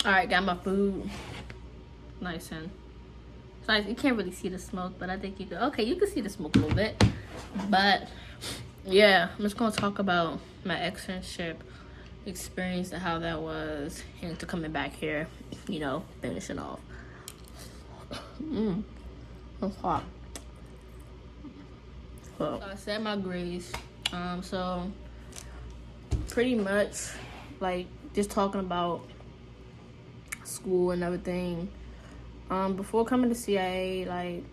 All right, got my food. Nice and so you can't really see the smoke, but I think you can. Okay, you can see the smoke a little bit. But yeah, I'm just gonna talk about my externship experience and how that was, and to coming back here, you know, finishing off. It's hot. So I said my grades. So pretty much, like, just talking about school and everything. Before coming to CIA, like,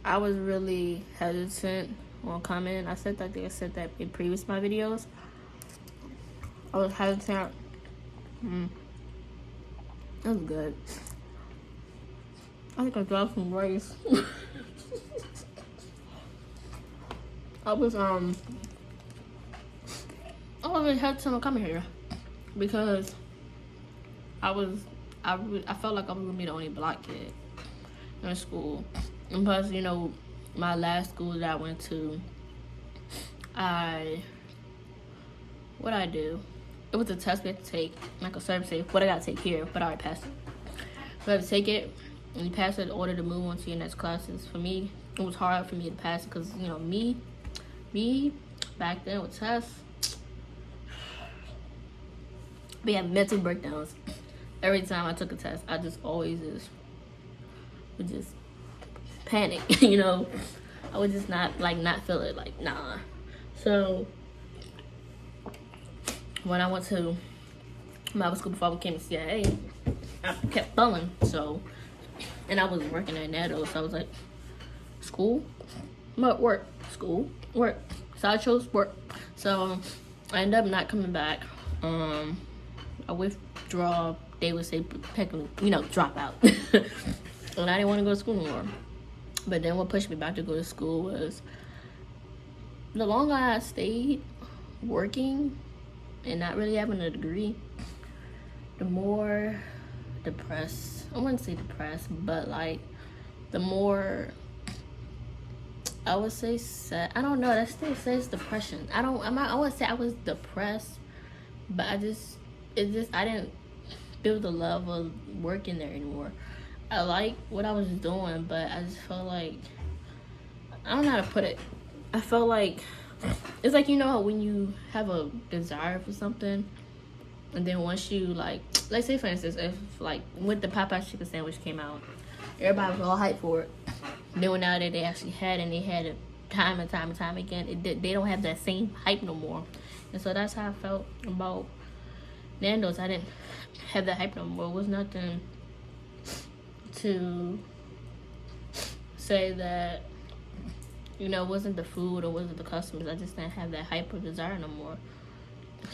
I was really hesitant on coming. I said that in previous my videos. I was hesitant. That was good. I think I dropped some rice. I was really hesitant on coming here because I felt like I was gonna be the only black kid in school. And plus, you know, my last school that I went to, what I do? It was a test we had to take, like a service safe. What I gotta take here, but I already passed it. So I had to take it, and you pass it in order to move on to your next classes. For me, it was hard for me to pass it because, you know, me back then with tests, we had mental breakdowns. Every time I took a test, I just always would just panic, you know. I would just not feel it, like, nah. So when I went to my school before I became a CIA, I kept failing. So, and I was working at NATO, so I was like, school, work, school, work, sideshows, work. So I ended up not coming back. I withdraw. They would say, you know, drop out. And I didn't want to go to school anymore. But then what pushed me back to go to school was the longer I stayed working and not really having a degree, the more depressed. I wouldn't say depressed, but like the more I would say sad. I don't know. That still says depression. I wouldn't say I was depressed, but I didn't feel the love of working there anymore. I like what I was doing, but I just felt like, I don't know how to put it. I felt like, it's like, you know, when you have a desire for something, and then once you, like, let's say for instance, if like when the Popeye chicken sandwich came out, everybody was all hyped for it. Then when now that they actually had it, and they had it time and time and time again, they don't have that same hype no more. And so that's how I felt about Nando's. I didn't have that hype no more. It was nothing to say that, you know, it wasn't the food or wasn't the customers. I just didn't have that hype or desire no more.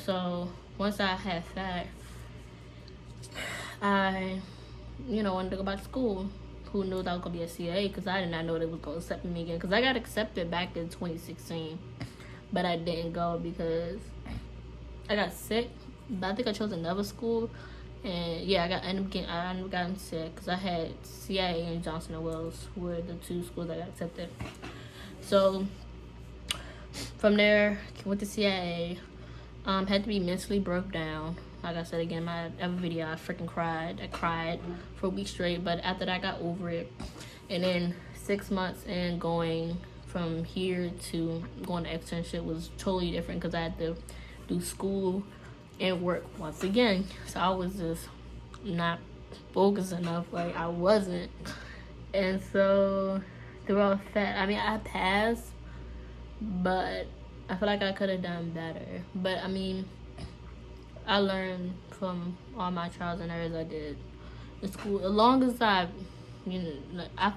So once I had that, I, you know, wanted to go back to school. Who knew that I was going to be a CA? Because I did not know they was going to accept me again. Because I got accepted back in 2016. But I didn't go because I got sick. But I think I chose another school. And yeah, I ended up getting sick because I had CIA and Johnson and Wells were the two schools I got accepted. So from there, went to CIA. Had to be mentally broke down. Like I said again, my other video, I freaking cried. I cried for a week straight, but after that, I got over it. And then 6 months in going from here to going to externship was totally different because I had to do school and work once again. So I was just not focused enough, like I wasn't. And so throughout that, I mean, I passed, but I feel like I could have done better. But I mean, I learned from all my trials and errors I did in school. As long as I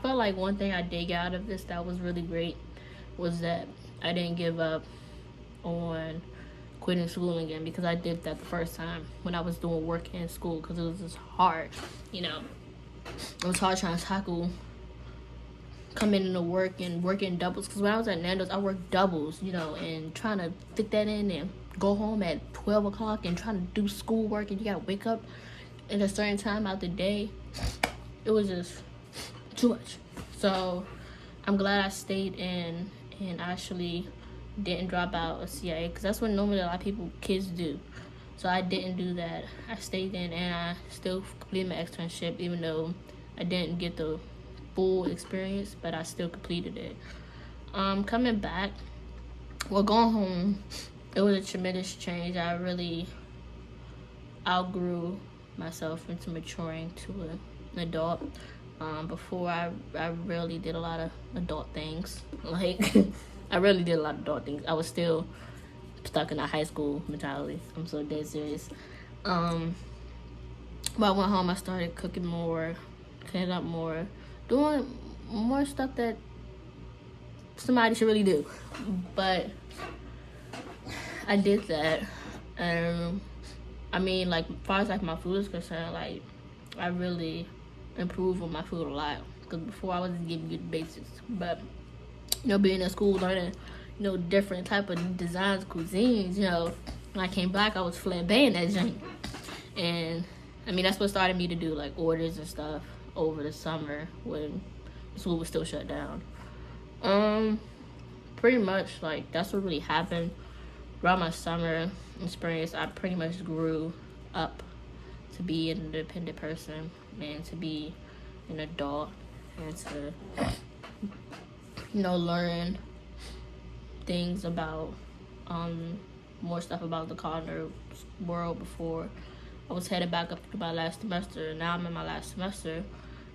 felt like one thing I did get out of this that was really great was that I didn't give up on quitting school again, because I did that the first time when I was doing work in school, because it was just hard, you know. It was hard trying to tackle coming into work and working doubles, because when I was at Nando's, I worked doubles, you know, and trying to fit that in and go home at 12 o'clock and trying to do schoolwork, and you gotta wake up at a certain time out the day. It was just too much. So I'm glad I stayed in and actually didn't drop out of CIA, because that's what normally a lot of kids do. So I didn't do that. I stayed in and I still completed my externship, even though I didn't get the full experience, but I still completed it. Coming back, going home, it was a tremendous change. I really outgrew myself into maturing to an adult. Before I really did a lot of adult things. Like, I really did a lot of adult things. I was still stuck in a high school mentality. I'm so dead serious. But I went home, I started cooking more, cleaning up more, doing more stuff that somebody should really do. But I did that. I mean, like, as far as like my food is concerned, like, I really improved on my food a lot. Because before I was just giving you the basics. But, you know, being in school, learning, you know, different type of designs, cuisines, you know, when I came back, I was flambeing that joint. And, I mean, that's what started me to do, like, orders and stuff over the summer when school was still shut down. Pretty much, like, that's what really happened. Throughout my summer experience, I pretty much grew up to be an independent person and to be an adult and to, you know, learn things about more stuff about the culinary world. Before I was headed back up to my last semester. Now I'm in my last semester.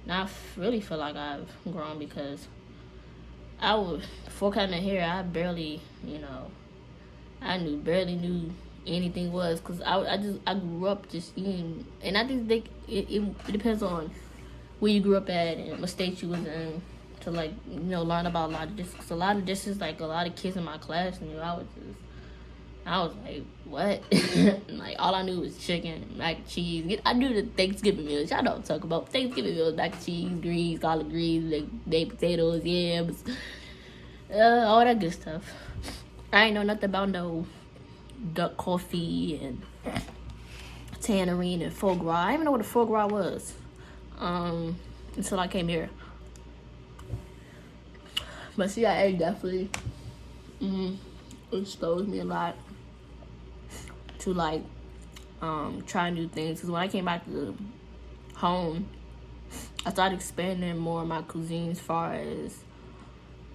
Now I really feel like I've grown, because before coming here, I barely, you know, barely knew anything was, because I grew up just eating. And I think it depends on where you grew up at and what state you was in to, like, you know, learn about a lot of dishes. Cause a lot of dishes, like, a lot of kids in my class knew. I was like, what? Like, all I knew was chicken, mac and cheese. I knew the Thanksgiving meals. Y'all know what I'm talking about. Thanksgiving meals, mac and cheese, greens, collard greens, like, baked potatoes, yams, all that good stuff. I ain't know nothing about no duck coffee and tangerine and foie gras. I didn't even know what a foie gras was until I came here. But CIA definitely exposed me a lot to, like, try new things. Because when I came back to home, I started expanding more of my cuisine as far as,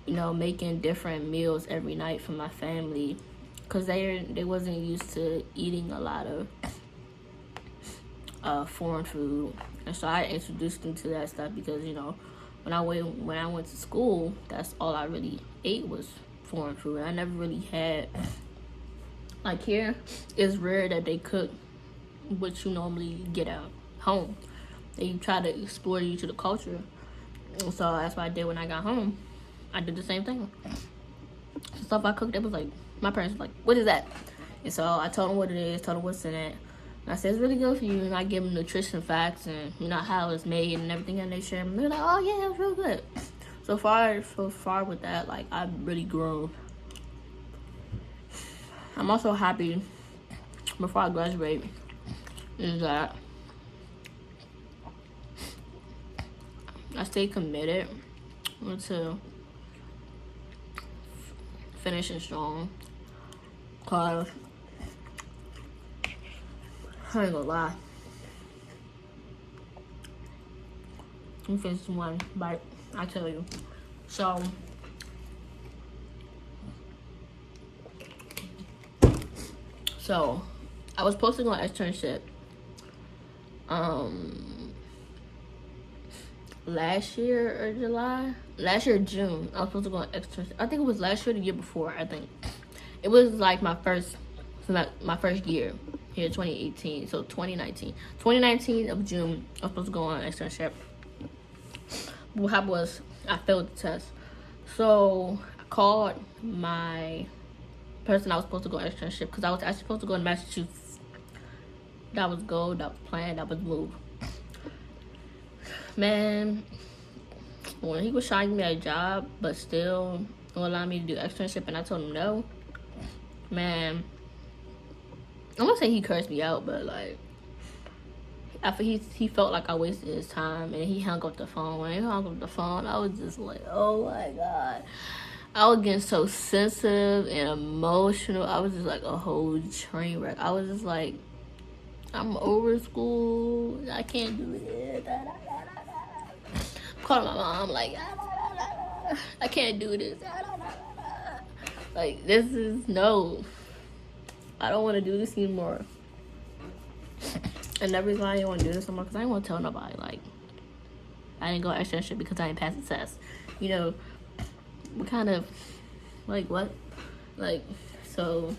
you know, making different meals every night for my family, because they wasn't used to eating a lot of foreign food. And so I introduced them to that stuff, because, you know, when I went to school, that's all I really ate was foreign food. I never really had, like, here it's rare that they cook what you normally get at home. They try to explore you to the culture. And so that's what I did when I got home. I did the same thing. The stuff I cooked, it was like, my parents were like, what is that? And so I told them what it is, told them what's in it. And I said, it's really good for you. And I give them nutrition facts and, you know, how it's made and everything. And they share. And they're like, oh, yeah, it was real good. So far with that, like, I've really grown. I'm also happy, before I graduate, is that I stay committed to finishing strong. Cause I ain't gonna lie, I'm finishing one bite, I tell you. So I was supposed to go on externship last year June. I was supposed to go on externship. I think it was last year, the year before. I think it was like my first year here, 2018. So 2019 of June, I was supposed to go on externship. What happened was I failed the test. So I called my person I was supposed to go on externship, because I was actually supposed to go to Massachusetts. That was goal, that was planned, that was move. Man, when he was trying to give me a job, but still won't allow me to do externship, and I told him no, man, I'm gonna say he cursed me out, but, like, after he felt like I wasted his time, and he hung up the phone. When he hung up the phone, I was just like, oh my God. I was getting so sensitive and emotional. I was just like a whole train wreck. I was just like, I'm over school. I can't do this. I'm calling my mom like, I can't do this. Like, this is no. I don't want to do this anymore. And the reason why I didn't want to do this anymore because I didn't want to tell nobody. Like, I didn't go extra shit because I didn't pass the test. You know, we kind of like what? Like, so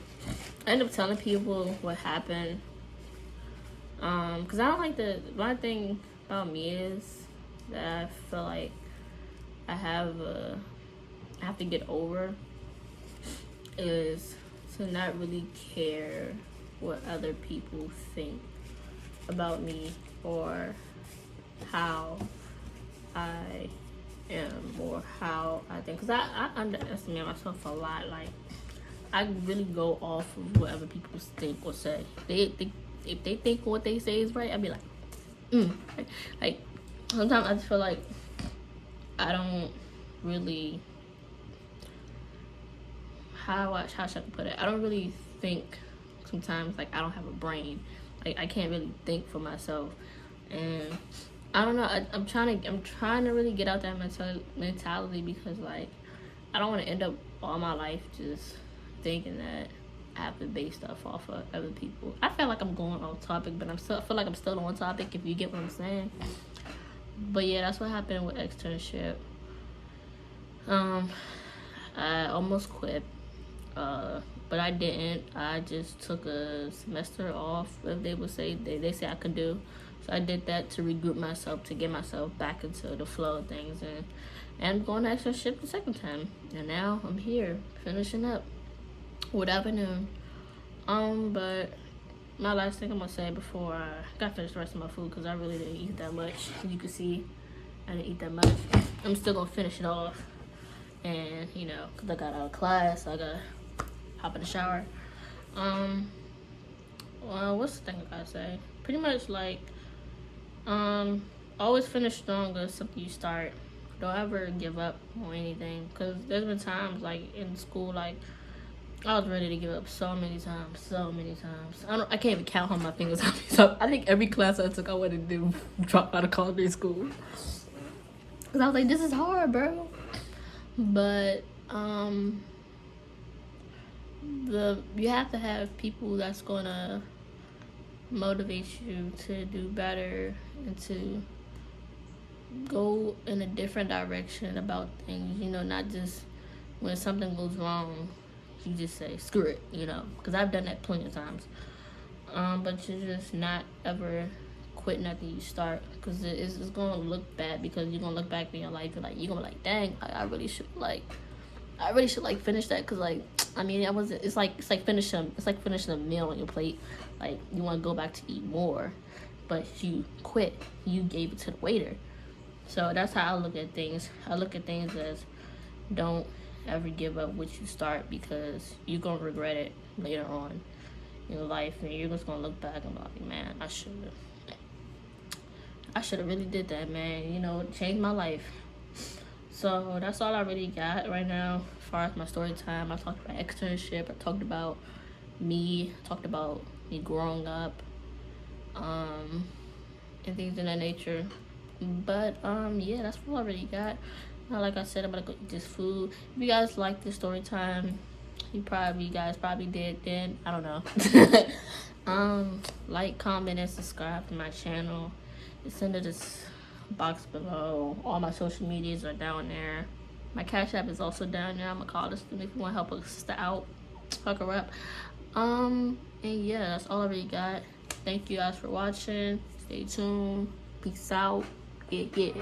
I ended up telling people what happened. Because I don't like one thing about me is that I feel like I have to get over is to not really care what other people think about me or how I am or how I think. Because I underestimate myself a lot. Like, I really go off of what other people think or say. If they think what they say is right, I'd be like, like sometimes I just feel like I don't really, how should I put it? I don't really think sometimes. Like, I don't have a brain. Like, I can't really think for myself, and I don't know. I'm trying to really get out that mentality because, like, I don't want to end up all my life just thinking that I have to base stuff off of other people. I feel like I'm going off topic, but I feel like I'm still on topic, if you get what I'm saying. But yeah, that's what happened with externship. I almost quit, but I didn't. I just took a semester off, if they would say. They say I could do. So I did that to regroup myself, to get myself back into the flow of things, and I'm going to externship the second time. And now I'm here, finishing up what I've been doing. But my last thing I'm gonna say before I got finished the rest of my food, because I really didn't eat that much. As you can see, I didn't eat that much. I'm still gonna finish it off, and you know, because I got out of class, so I gotta hop in the shower. Well, what's the thing I gotta say? Pretty much like, always finish stronger something you start. Don't ever give up on anything, because there's been times like in school, like I was ready to give up so many times. I can't even count on my fingers how many times. I think every class I took, I wanted to drop out of culinary school. Cause I was like, this is hard, bro. But you have to have people that's gonna motivate you to do better and to go in a different direction about things. You know, not just when something goes wrong, you just say screw it, you know, because I've done that plenty of times. But you just not ever quit nothing you start, because it's gonna look bad, because you're gonna look back in your life and like you're gonna be like, dang, I really should finish that, because like, I mean, it's like finishing a meal on your plate. Like, you want to go back to eat more, but you quit, you gave it to the waiter. So that's how I look at things. I look at things as, don't ever give up what you start, because you're gonna regret it later on in your life, and you're just gonna look back and be like, man, I should have really did that, man. You know, it changed my life. So that's all I really got right now as far as my story time. I talked about externship, I talked about me growing up, and things of that nature. But yeah, that's all I really got. Like I said, I'm gonna go eat this food. If you guys like this story time, you guys probably did then. I don't know. Like, comment, and subscribe to my channel. It's in this box below. All my social medias are down there. My Cashapp is also down there. I'm gonna call this if you want to help us out, hook her up. And yeah, that's all I really got. Thank you guys for watching. Stay tuned. Peace out. Get it.